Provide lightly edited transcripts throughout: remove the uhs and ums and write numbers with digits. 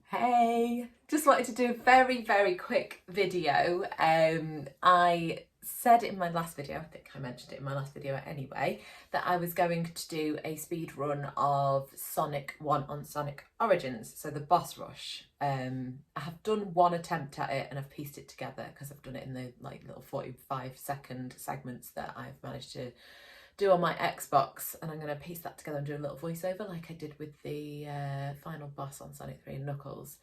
Hey, just wanted to do a very quick video. I said in my last video, I think I mentioned it in my last video anyway, that I was going to do a speed run of Sonic 1 on Sonic Origins, so the boss rush. I have done one attempt at it and I've pieced it together because I've done it in the little 45-second segments that I've managed to do on my Xbox, and I'm going to piece that together and do a little voiceover like I did with the final boss on Sonic 3 and Knuckles.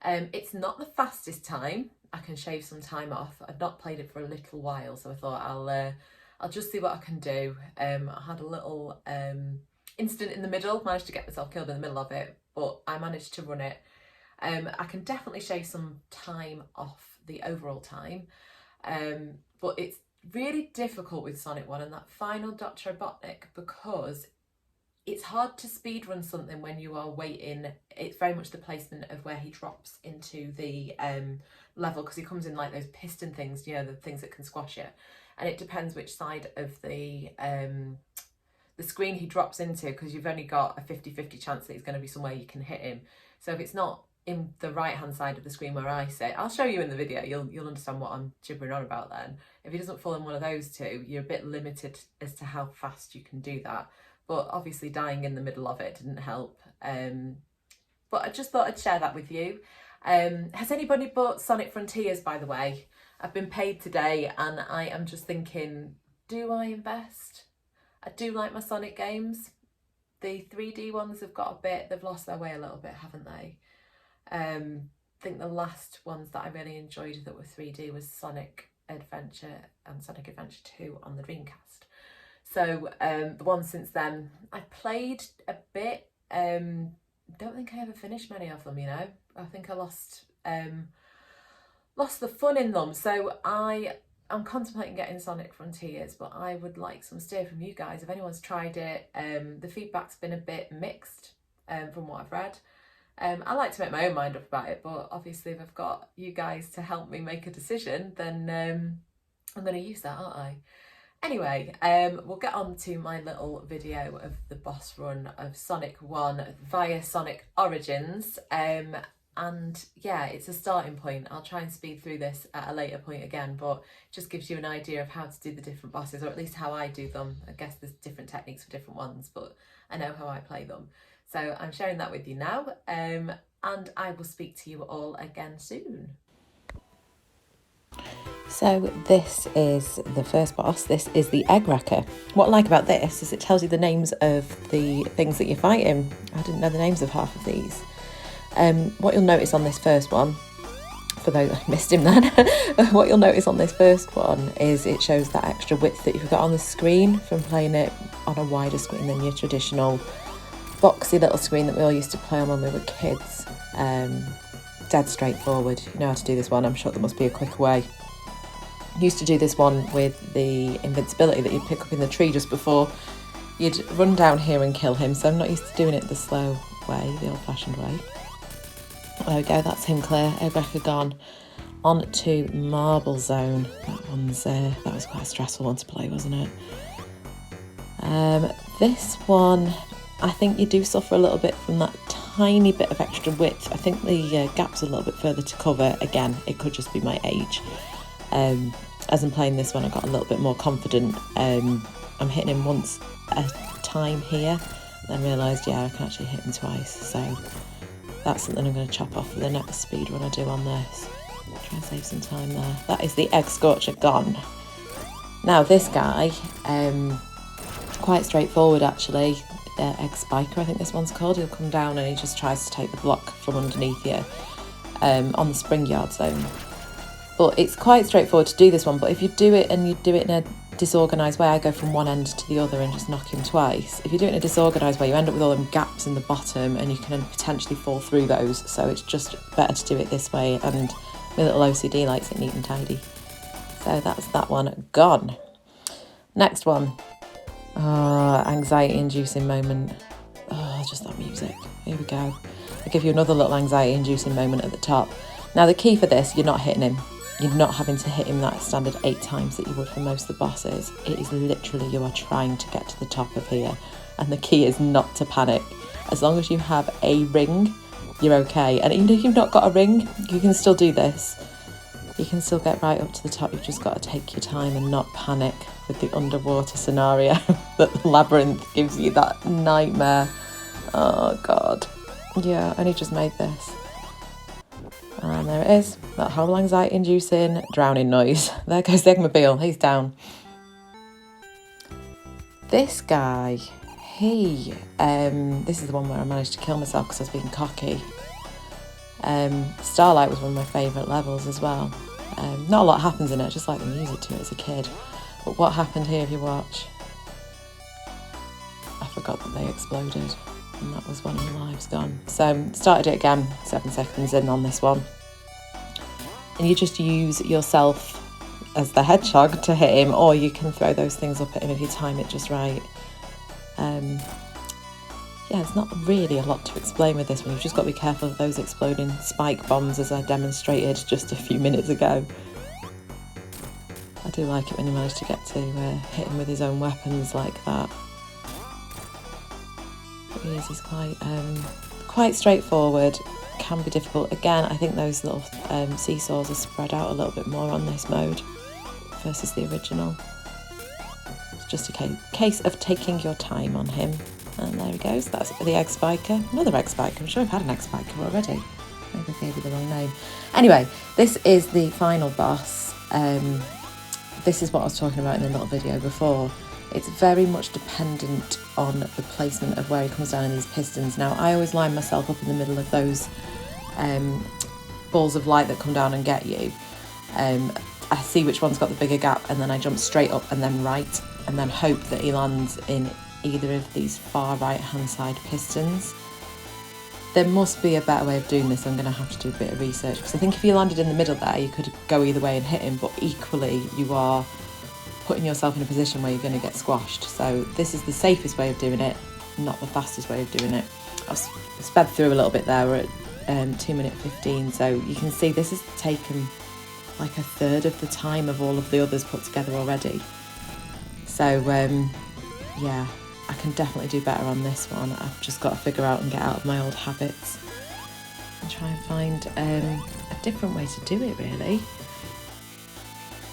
It's not the fastest time. I can shave some time off. I've not played it for a little while, so I thought I'll just see what I can do. I had a little incident in the middle, managed to get myself killed in the middle of it, but I managed to run it. I can definitely shave some time off the overall time, but it's really difficult with Sonic 1 and that final Dr Robotnik, because it's hard to speedrun something when you are waiting. It's very much the placement of where he drops into the level, because he comes in like those piston things, you know, the things that can squash you, and it depends which side of the screen he drops into, because you've only got a 50-50 chance that he's going to be somewhere you can hit him. So if it's not in the right hand side of the screen where I sit, I'll show you in the video, you'll understand what I'm gibbering on about then. If he doesn't fall in one of those two, you're a bit limited as to how fast you can do that. But obviously dying in the middle of it didn't help. But I just thought I'd share that with you. Has anybody bought Sonic Frontiers, by the way? I've been paid today and I am just thinking, do I invest? I do like my Sonic games. The 3D ones have got they've lost their way a little bit, haven't they? I think the last ones that I really enjoyed that were 3D was Sonic Adventure and Sonic Adventure 2 on the Dreamcast. So the ones since then, I played a bit. Don't think I ever finished many of them, you know. I think I lost the fun in them. So I'm contemplating getting Sonic Frontiers, but I would like some steer from you guys. If anyone's tried it, the feedback's been a bit mixed from what I've read. I like to make my own mind up about it, but obviously if I've got you guys to help me make a decision, then I'm going to use that, aren't I? Anyway, we'll get on to my little video of the boss run of Sonic 1 via Sonic Origins. And yeah, it's a starting point. I'll try and speed through this at a later point again, but it just gives you an idea of how to do the different bosses, or at least how I do them. I guess there's different techniques for different ones, but I know how I play them. So I'm sharing that with you now, and I will speak to you all again soon. So this is the first boss. This is the Egg Wrecker. What I like about this is it tells you the names of the things that you're fighting. I didn't know the names of half of these. What you'll notice on this first one, for those I missed him then, what you'll notice on this first one is it shows that extra width that you've got on the screen from playing it on a wider screen than your traditional boxy little screen that we all used to play on when we were kids. Dead straightforward. You know how to do this one. I'm sure there must be a quicker way. Used to do this one with the invincibility that you'd pick up in the tree just before you'd run down here and kill him, so I'm not used to doing it the slow way, the old-fashioned way. There we go, that's him clear. Egg Wrecker gone. On to Marble Zone. That was quite a stressful one to play, wasn't it? This one, I think you do suffer a little bit from that tiny bit of extra width. I think the gap's a little bit further to cover. Again, it could just be my age. As I'm playing this one, I got a little bit more confident. I'm hitting him once a time here, then realised, yeah, I can actually hit him twice. So that's something I'm going to chop off for the next speed run I do on this. Try and save some time there. That is the Egg Scorcher gone. Now this guy, quite straightforward actually. Egg Spiker, I think this one's called. He'll come down and he just tries to take the block from underneath you on the spring yard zone. But it's quite straightforward to do this one, but if you do it and you do it in a disorganised way, I go from one end to the other and just knock him twice. If you do it in a disorganised way, you end up with all them gaps in the bottom and you can potentially fall through those, so it's just better to do it this way, and my little OCD likes it neat and tidy. So that's that one gone. Next one. Anxiety-inducing moment. Oh, just that music. Here we go. I'll give you another little anxiety-inducing moment at the top. Now the key for this, you're not hitting him. You're not having to hit him that standard 8 times that you would for most of the bosses. It is literally you are trying to get to the top of here. And the key is not to panic. As long as you have a ring you're okay. And even if you've not got a ring, you can still do this. You can still get right up to the top. You've just got to take your time and not panic with the underwater scenario that the labyrinth gives you that nightmare. Oh God. Yeah, I only just made this. And there it is, that whole anxiety inducing drowning noise. There goes the Eggmobile, he's down. This guy, this is the one where I managed to kill myself because I was being cocky. Starlight was one of my favourite levels as well. Not a lot happens in it, I just like the music to it as a kid. But what happened here, if you watch, I forgot that they exploded and that was one of the lives gone. So started it again, 7 seconds in on this one. And you just use yourself as the hedgehog to hit him, or you can throw those things up at him if you time it just right. Yeah, there's not really a lot to explain with this one. You've just got to be careful of those exploding spike bombs as I demonstrated just a few minutes ago. I do like it when you manage to get to hit him with his own weapons like that. But he is quite straightforward, can be difficult. Again, I think those little seesaws are spread out a little bit more on this mode versus the original. It's just a case of taking your time on him. And there he goes, that's the egg spiker. Another egg spiker, I'm sure I've had an egg spiker already. Maybe I gave you the wrong name. Anyway, this is the final boss. This is what I was talking about in the little video before. It's very much dependent on the placement of where he comes down in these pistons. Now, I always line myself up in the middle of those balls of light that come down and get you. I see which one's got the bigger gap, and then I jump straight up and then right, and then hope that he lands in either of these far right hand side pistons. There must be a better way of doing this. I'm going to have to do a bit of research, because I think if you landed in the middle there, you could go either way and hit him, but equally you are putting yourself in a position where you're going to get squashed. So this is the safest way of doing it, not the fastest way of doing it. I've sped through a little bit there. We're at 2 minute 15, so you can see this has taken like a third of the time of all of the others put together already. So yeah, I can definitely do better on this one. I've just got to figure out and get out of my old habits and try and find a different way to do it, really.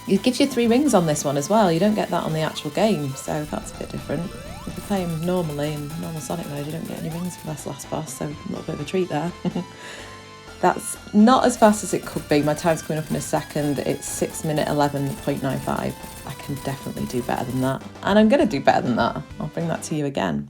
It gives you 3 rings on this one as well. You don't get that on the actual game, so that's a bit different. If you play him normally in normal Sonic mode, you don't get any rings for this last boss, so a little bit of a treat there. That's not as fast as it could be. My time's coming up in a second. It's 6 minute 11.95. I can definitely do better than that. And I'm going to do better than that. I'll bring that to you again.